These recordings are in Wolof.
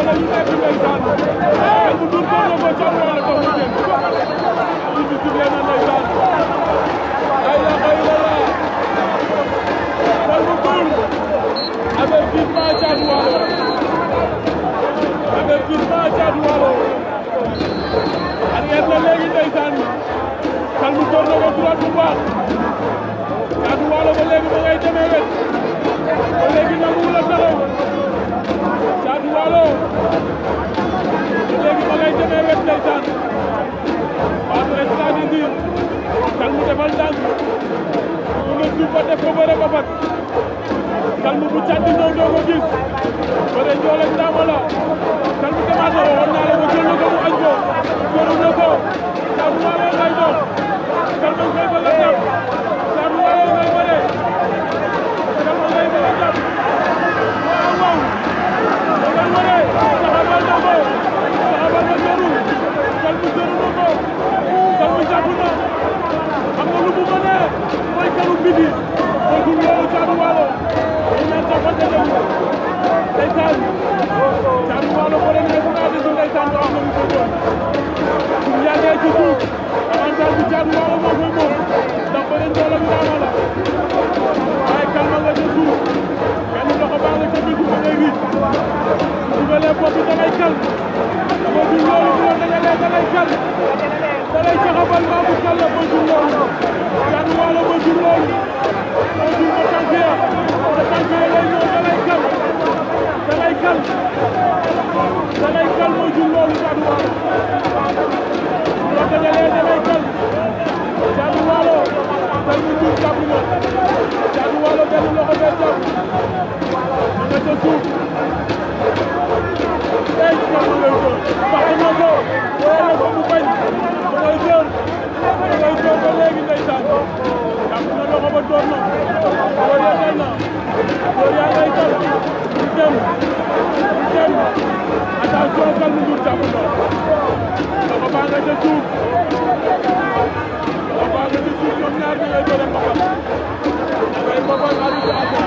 la ñu nekk ndeysaan Calme Ndour door na ko Thiatou Walo ko mu génn ci bi sifflé na ndeysaan la ilaha illallah Calme Ndour avertissement Thiatou Walo arrière la léegi ndeysaan Calme door na ko droite bu baax Thiatou Walo ba léegi ma ngay demee wet ba léegi nanguwul a taxaw Thiatou Walo ba léegi ma ngay demee wet ndeysaan waatu stratégie Calme defal ndànk mu ne suuf ba def ko bëre ba bat Calme bu càtti ñëw doo ko gis bëre njool ak ndaama la Calme demaat na ko war naa la ko jël na ko mu añ ko jëru na ko Thiatou Walo ngay dox Calme ngay ba la jàpp Thiatou Walo ngay bëre Calme ngay ba la jàpp waaw waaw da ngay bëre taxawal na ko taxawal na jëru Calme jëru na ko Calme jàpp na xam nga lu mu mënee mooy kalu bidi mooy du loolu Thiatou Walo dañ naan jàppante dem ndeysaan Thiatou Walo bëre na stratégie ndeysaan doo am na lu ko doon su yàggee ci suuf avantage bi Thiatou Walo moo koy moom ndax bëre ndool ak ndaama la waaye Calme nga ca suuf benn loxo baa nga ca biir ba ngay riit su dugalee bopp bi da ngay Calme dama dul loolu bu la dajalee da ngay Calme da lay caxabal maa bu Calme ba dul loolu Thiatou Walo ba dul loolu moo dul ba tànk ya te tànk ya lay ñëw da lay Calme da lay Calme moo dul loolu Thiatou Walo bu la dajalee da lay Calme Thiatou Walo Calme Ndour jàpp na Thiatou Walo benn loxo bee jàpp ma nga ca suuf ey Calme ngay door baax na ko wéy na ko mu bañ ma ngay door ba léegi ndeysaan jàpp na loxo ba door na door ya dal na door yaa ngay dal mu dem attention Calme Ndour jàpp na loxo baa nga ca suuf ñoom ñaar ñi ngay doon mbapat ngay mbapat Aliou Assa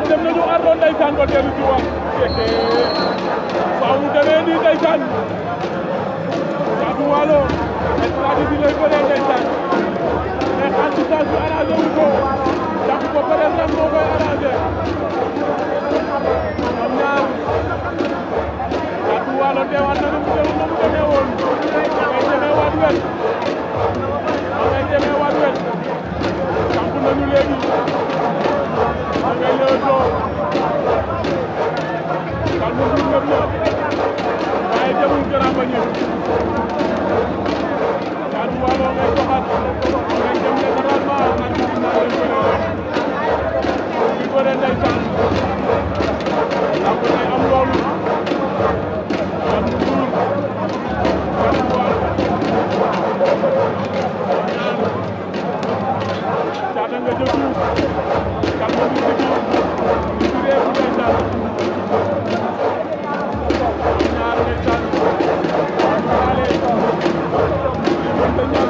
dem nañu ardo ndeysaan ba dellu si waat faaw mu demee nii ndeysaan Thiatou Walo stratégie lay bëree ndeysaan mais anti-stage bi arrangé wu ko jàpp ko peut-être sax moo koy arrangé ñoom ñaar Thiatou Walo teewaat na nu mu demee woon ngay demee waat wet samp nañu léegi ma ngay leetoo Calme Ndour ngëp na waaye demul Grand Mbagnick Thiatou Walo ngay doxat ngay dem latéralement ak ginnaaw lay bëre ndeysaan lamb day am loolu Calme Ndour Thiatou Walo Pathé nga jël suuf Kalmu di sigi di turee bu ndeysaan ñaar ndeysaan ale li mën ta ñaan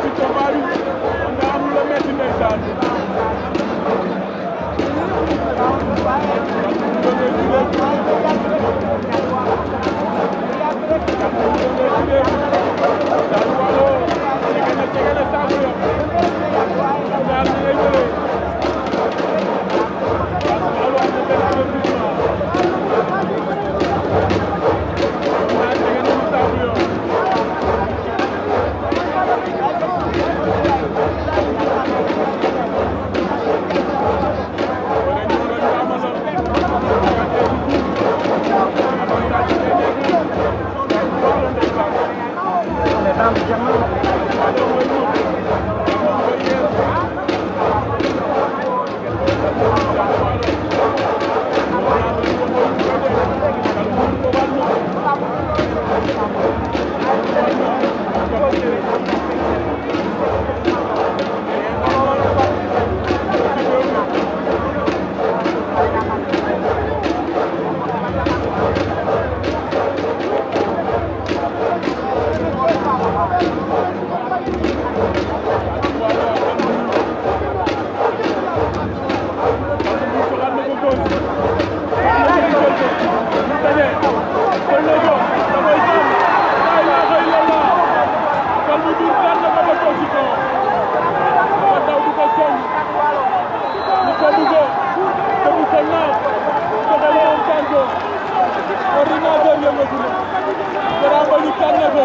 ci combat bi ordinateur yëngatu na Grand Mbagnick tànn ko